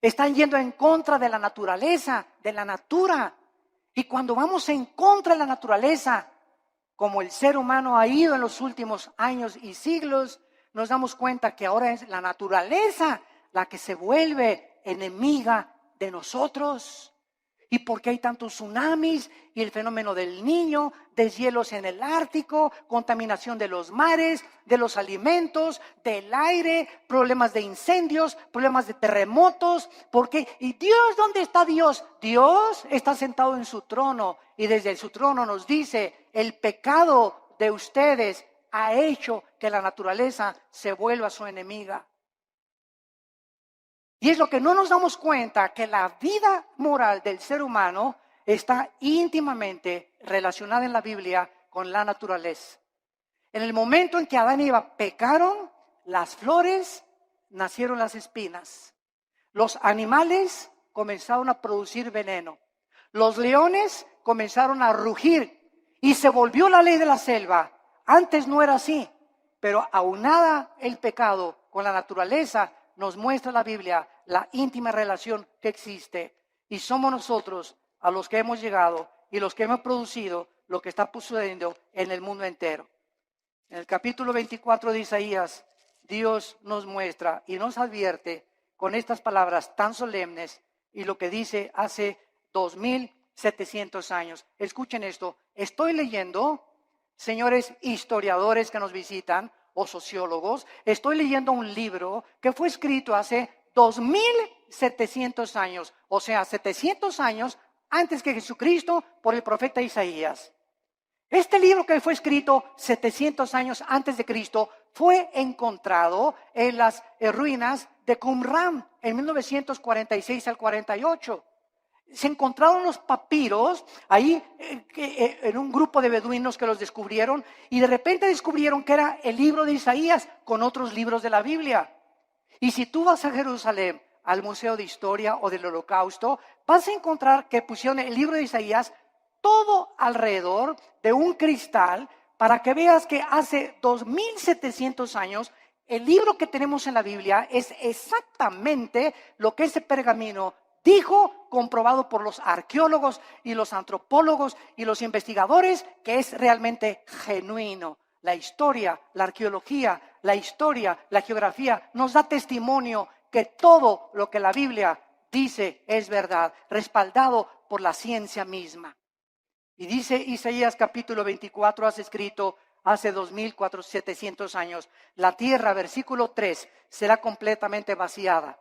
S1: Están yendo en contra de la naturaleza, de la natura. Y cuando vamos en contra de la naturaleza, como el ser humano ha ido en los últimos años y siglos, nos damos cuenta que ahora es la naturaleza la que se vuelve enemiga de nosotros. ¿Y por qué hay tantos tsunamis y el fenómeno del niño, deshielos en el Ártico, contaminación de los mares, de los alimentos, del aire, problemas de incendios, problemas de terremotos? ¿Por qué? ¿Y Dios dónde está Dios? Dios está sentado en su trono y desde su trono nos dice, el pecado de ustedes ha hecho que la naturaleza se vuelva su enemiga. Y es lo que no nos damos cuenta, que la vida moral del ser humano está íntimamente relacionada en la Biblia con la naturaleza. En el momento en que Adán y Eva pecaron, las flores nacieron las espinas. Los animales comenzaron a producir veneno. Los leones comenzaron a rugir y se volvió la ley de la selva. Antes no era así, pero aunada el pecado con la naturaleza, nos muestra la Biblia la íntima relación que existe. Y somos nosotros a los que hemos llegado y los que hemos producido lo que está sucediendo en el mundo entero. En el capítulo 24 de Isaías, Dios nos muestra y nos advierte con estas palabras tan solemnes y lo que dice hace 2700 años. Escuchen esto. Estoy leyendo, señores historiadores que nos visitan, o sociólogos, estoy leyendo un libro que fue escrito hace 2700 años, o sea, 700 años antes que Jesucristo por el profeta Isaías. Este libro que fue escrito 700 años antes de Cristo fue encontrado en las ruinas de Qumran en 1946 al 48. Se encontraron los papiros ahí en un grupo de beduinos que los descubrieron y de repente descubrieron que era el libro de Isaías con otros libros de la Biblia. Y si tú vas a Jerusalén, al Museo de Historia o del Holocausto, vas a encontrar que pusieron el libro de Isaías todo alrededor de un cristal para que veas que hace 2700 años el libro que tenemos en la Biblia es exactamente lo que ese pergamino dijo, comprobado por los arqueólogos y los antropólogos y los investigadores, que es realmente genuino. La historia, la arqueología, la historia, la geografía nos da testimonio que todo lo que la Biblia dice es verdad, respaldado por la ciencia misma. Y dice Isaías capítulo 24, has escrito hace 2700 años, la tierra, versículo 3, será completamente vaciada,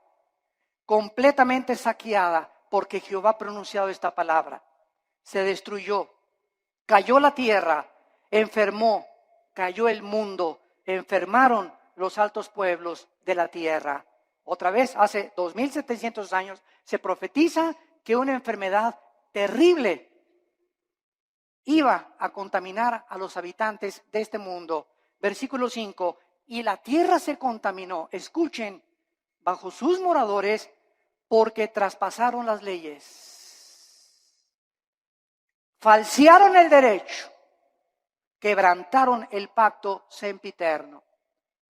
S1: completamente saqueada, porque Jehová ha pronunciado esta palabra. Se destruyó, cayó la tierra, enfermó, cayó el mundo, enfermaron los altos pueblos de la tierra. Otra vez, hace 2700 años, se profetiza que una enfermedad terrible iba a contaminar a los habitantes de este mundo. Versículo 5, y la tierra se contaminó, escuchen, bajo sus moradores, porque traspasaron las leyes, falsearon el derecho, quebrantaron el pacto sempiterno.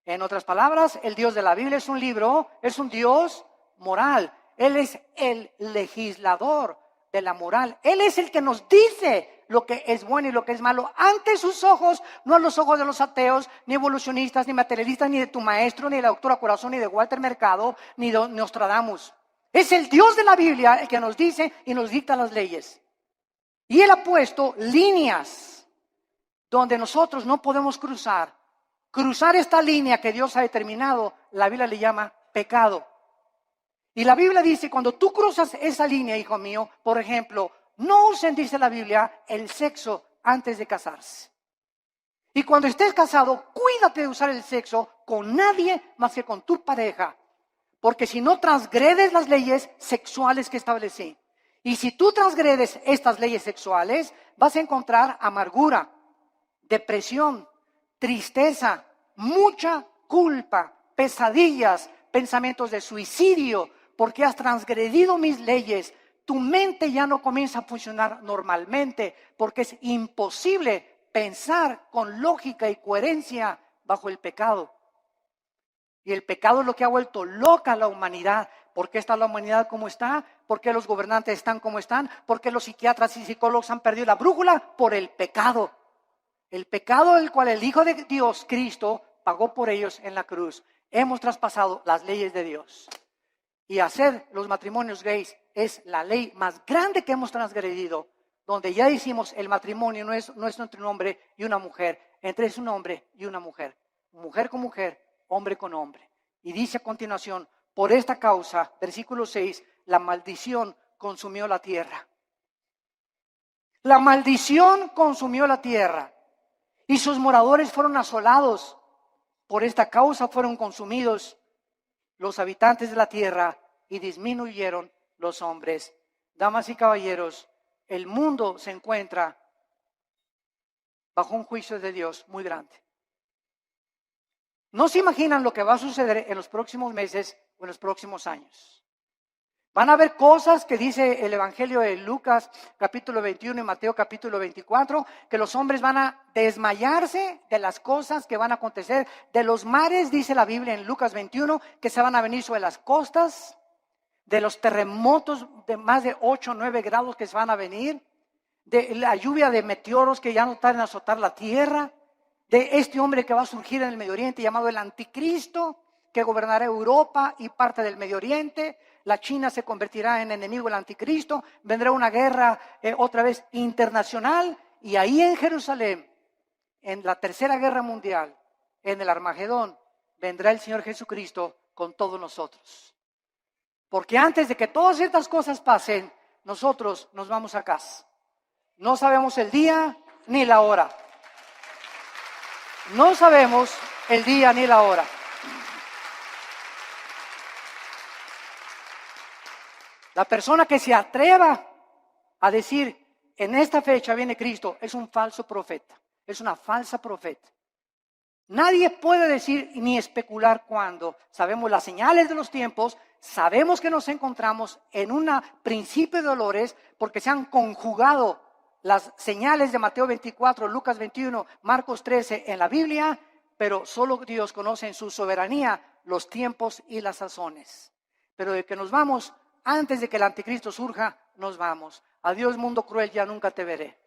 S1: En otras palabras, el Dios de la Biblia es un libro, es un Dios moral. Él es el legislador de la moral. Él es el que nos dice lo que es bueno y lo que es malo ante sus ojos, no a los ojos de los ateos, ni evolucionistas, ni materialistas, ni de tu maestro, ni de la doctora Corazón, ni de Walter Mercado, ni de Nostradamus. Es el Dios de la Biblia el que nos dice y nos dicta las leyes. Y Él ha puesto líneas donde nosotros no podemos cruzar. Cruzar esta línea que Dios ha determinado, la Biblia le llama pecado. Y la Biblia dice, cuando tú cruzas esa línea, hijo mío, por ejemplo, no usen, dice la Biblia, el sexo antes de casarse. Y cuando estés casado, cuídate de usar el sexo con nadie más que con tu pareja. Porque si no transgredes las leyes sexuales que establecí. Y si tú transgredes estas leyes sexuales, vas a encontrar amargura, depresión, tristeza, mucha culpa, pesadillas, pensamientos de suicidio, porque has transgredido mis leyes. Tu mente ya no comienza a funcionar normalmente, porque es imposible pensar con lógica y coherencia bajo el pecado. Y el pecado es lo que ha vuelto loca a la humanidad. ¿Por qué está la humanidad como está? ¿Por qué los gobernantes están como están? ¿Por qué los psiquiatras y psicólogos han perdido la brújula? Por el pecado. El pecado del cual el Hijo de Dios, Cristo, pagó por ellos en la cruz. Hemos traspasado las leyes de Dios. Y hacer los matrimonios gays es la ley más grande que hemos transgredido, donde ya decimos el matrimonio no es entre un hombre y una mujer, entre es un hombre y una mujer con mujer, hombre con hombre. Y dice a continuación, por esta causa, versículo 6, la maldición consumió la tierra. La maldición consumió la tierra y sus moradores fueron asolados. Por esta causa fueron consumidos los habitantes de la tierra y disminuyeron los hombres. Damas y caballeros, el mundo se encuentra bajo un juicio de Dios muy grande. No se imaginan lo que va a suceder en los próximos meses o en los próximos años. Van a haber cosas que dice el Evangelio de Lucas capítulo 21 y Mateo capítulo 24, que los hombres van a desmayarse de las cosas que van a acontecer, de los mares, dice la Biblia en Lucas 21, que se van a venir sobre las costas, de los terremotos de más de 8 o 9 grados que se van a venir, de la lluvia de meteoros que ya no tardan en azotar la tierra, de este hombre que va a surgir en el Medio Oriente llamado el Anticristo, que gobernará Europa y parte del Medio Oriente. La China se convertirá en enemigo del Anticristo, vendrá una guerra otra vez internacional, y ahí en Jerusalén, en la tercera guerra mundial, en el Armagedón, vendrá el Señor Jesucristo con todos nosotros. Porque antes de que todas estas cosas pasen, nosotros nos vamos a casa. No sabemos el día ni la hora. No sabemos el día ni la hora. La persona que se atreva a decir, en esta fecha viene Cristo, es un falso profeta, es una falsa profeta. Nadie puede decir ni especular cuándo. Sabemos las señales de los tiempos, sabemos que nos encontramos en un principio de dolores porque se han conjugado las señales de Mateo 24, Lucas 21, Marcos 13 en la Biblia, pero solo Dios conoce en su soberanía los tiempos y las sazones. Pero de que nos vamos, antes de que el anticristo surja, nos vamos. Adiós mundo cruel, ya nunca te veré.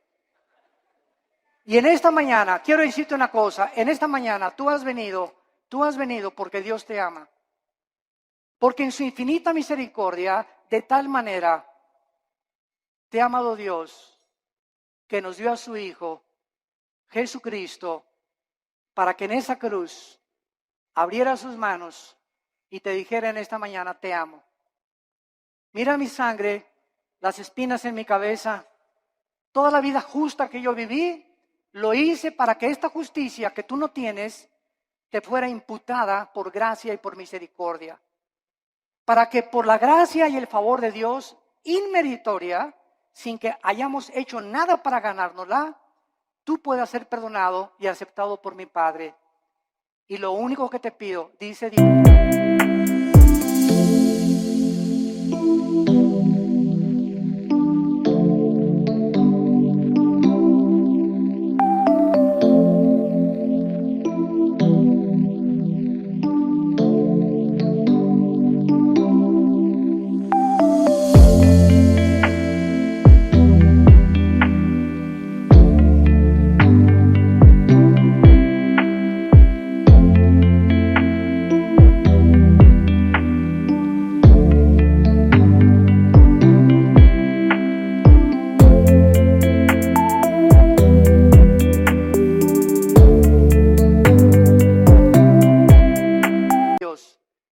S1: Y en esta mañana, quiero decirte una cosa, en esta mañana tú has venido porque Dios te ama. Porque en su infinita misericordia, de tal manera, te ha amado Dios, que nos dio a su Hijo, Jesucristo, para que en esa cruz abriera sus manos y te dijera en esta mañana, te amo. Mira mi sangre, las espinas en mi cabeza, toda la vida justa que yo viví, lo hice para que esta justicia que tú no tienes te fuera imputada por gracia y por misericordia. Para que por la gracia y el favor de Dios, inmeritoria, sin que hayamos hecho nada para ganárnosla, tú puedas ser perdonado y aceptado por mi Padre. Y lo único que te pido, dice Dios,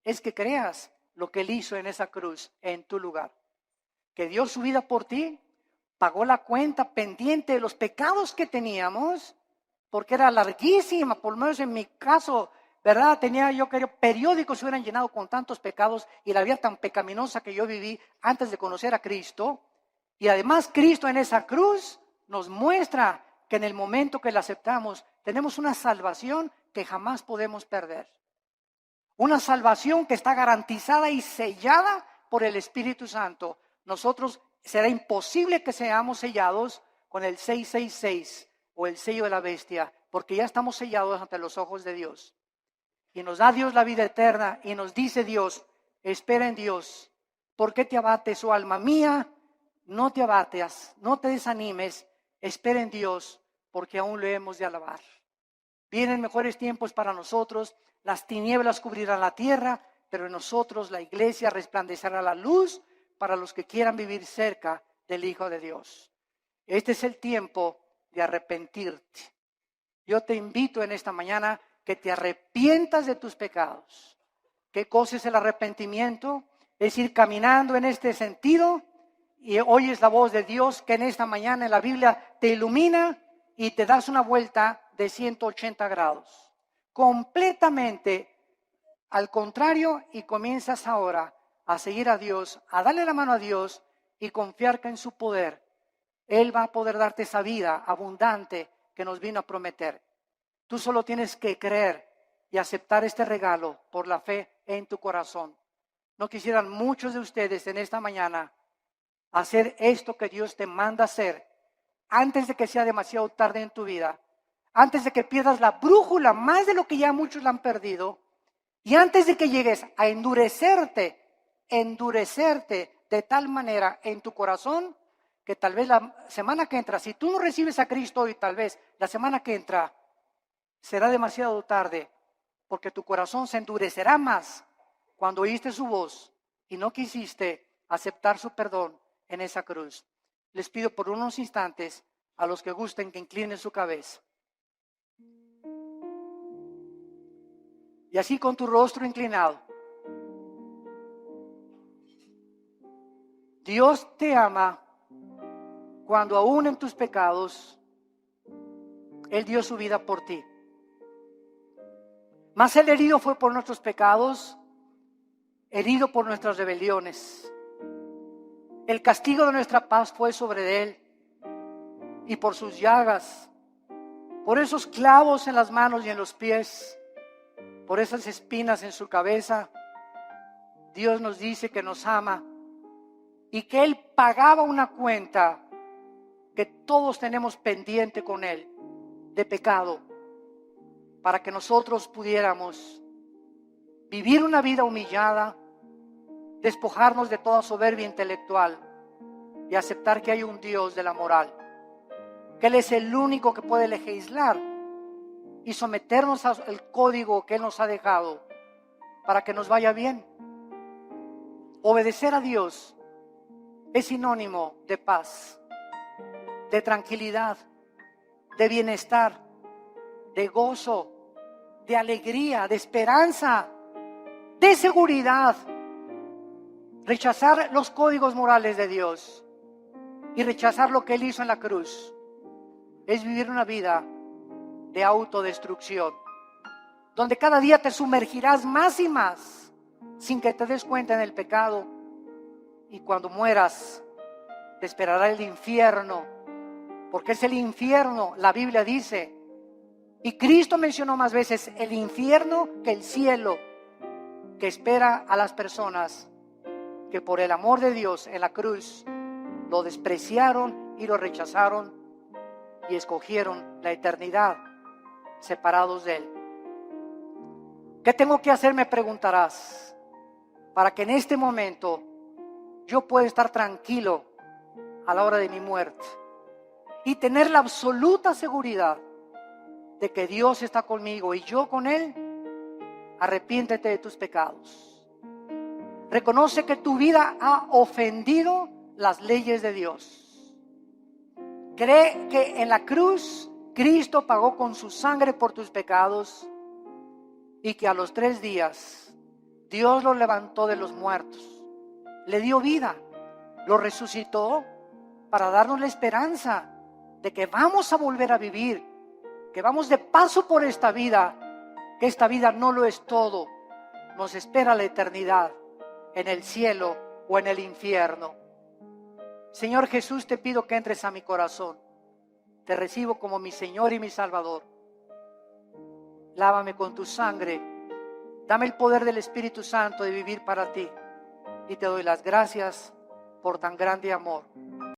S1: es que creas lo que Él hizo en esa cruz en tu lugar. Que dio su vida por ti, pagó la cuenta pendiente de los pecados que teníamos, porque era larguísima, por lo menos en mi caso, ¿verdad? Tenía yo que periódicos se hubieran llenado con tantos pecados y la vida tan pecaminosa que yo viví antes de conocer a Cristo. Y además Cristo en esa cruz nos muestra que en el momento que la aceptamos tenemos una salvación que jamás podemos perder. Una salvación que está garantizada y sellada por el Espíritu Santo. Nosotros será imposible que seamos sellados con el 666 o el sello de la bestia, porque ya estamos sellados ante los ojos de Dios. Y nos da Dios la vida eterna y nos dice Dios, espera en Dios. ¿Por qué te abates, oh alma mía? No te abates, no te desanimes, espera en Dios, porque aún lo hemos de alabar. Vienen mejores tiempos para nosotros, las tinieblas cubrirán la tierra, pero en nosotros la iglesia resplandecerá la luz para los que quieran vivir cerca del Hijo de Dios. Este es el tiempo de arrepentirte. Yo te invito en esta mañana que te arrepientas de tus pecados. ¿Qué cosa es el arrepentimiento? Es ir caminando en este sentido y oyes la voz de Dios que en esta mañana en la Biblia te ilumina y te das una vuelta de 180 grados. Completamente al contrario, y comienzas ahora a seguir a Dios, a darle la mano a Dios y confiar que en su poder Él va a poder darte esa vida abundante que nos vino a prometer. Tú solo tienes que creer y aceptar este regalo por la fe en tu corazón. ¿No quisieran muchos de ustedes en esta mañana hacer esto que Dios te manda hacer antes de que sea demasiado tarde en tu vida? Antes de que pierdas la brújula más de lo que ya muchos la han perdido. Y antes de que llegues a endurecerte de tal manera en tu corazón que tal vez la semana que entra, si tú no recibes a Cristo hoy, tal vez la semana que entra será demasiado tarde, porque tu corazón se endurecerá más cuando oíste su voz y no quisiste aceptar su perdón en esa cruz. Les pido por unos instantes a los que gusten que inclinen su cabeza. Y así con tu rostro inclinado. Dios te ama cuando aún en tus pecados Él dio su vida por ti. Mas el herido fue por nuestros pecados, herido por nuestras rebeliones. El castigo de nuestra paz fue sobre Él y por sus llagas por esos clavos en las manos y en los pies, por esas espinas en su cabeza. Dios nos dice que nos ama y que Él pagaba una cuenta que todos tenemos pendiente con Él, de pecado, para que nosotros pudiéramos vivir una vida humillada, despojarnos de toda soberbia intelectual y aceptar que hay un Dios de la moral, que Él es el único que puede legislar y someternos al código que Él nos ha dejado para que nos vaya bien. Obedecer a Dios es sinónimo de paz, de tranquilidad, de bienestar, de gozo, de alegría, de esperanza, de seguridad. Rechazar los códigos morales de Dios y rechazar lo que Él hizo en la cruz es vivir una vida de autodestrucción, donde cada día te sumergirás más y más sin que te des cuenta en el pecado, y cuando mueras te esperará el infierno, porque es el infierno, la Biblia dice, y Cristo mencionó más veces el infierno que el cielo, que espera a las personas que por el amor de Dios en la cruz lo despreciaron y lo rechazaron y escogieron la eternidad separados de Él. ¿Qué tengo que hacer? Me preguntarás, para que en este momento yo pueda estar tranquilo a la hora de mi muerte y tener la absoluta seguridad de que Dios está conmigo y yo con Él. Arrepiéntete de tus pecados. Reconoce que tu vida ha ofendido las leyes de Dios. Cree que en la cruz Cristo pagó con su sangre por tus pecados y que a los 3 días Dios lo levantó de los muertos, le dio vida, lo resucitó para darnos la esperanza de que vamos a volver a vivir, que vamos de paso por esta vida, que esta vida no lo es todo, nos espera la eternidad en el cielo o en el infierno. Señor Jesús, te pido que entres a mi corazón, te recibo como mi Señor y mi Salvador. Lávame con tu sangre, dame el poder del Espíritu Santo de vivir para ti, y te doy las gracias por tan grande amor.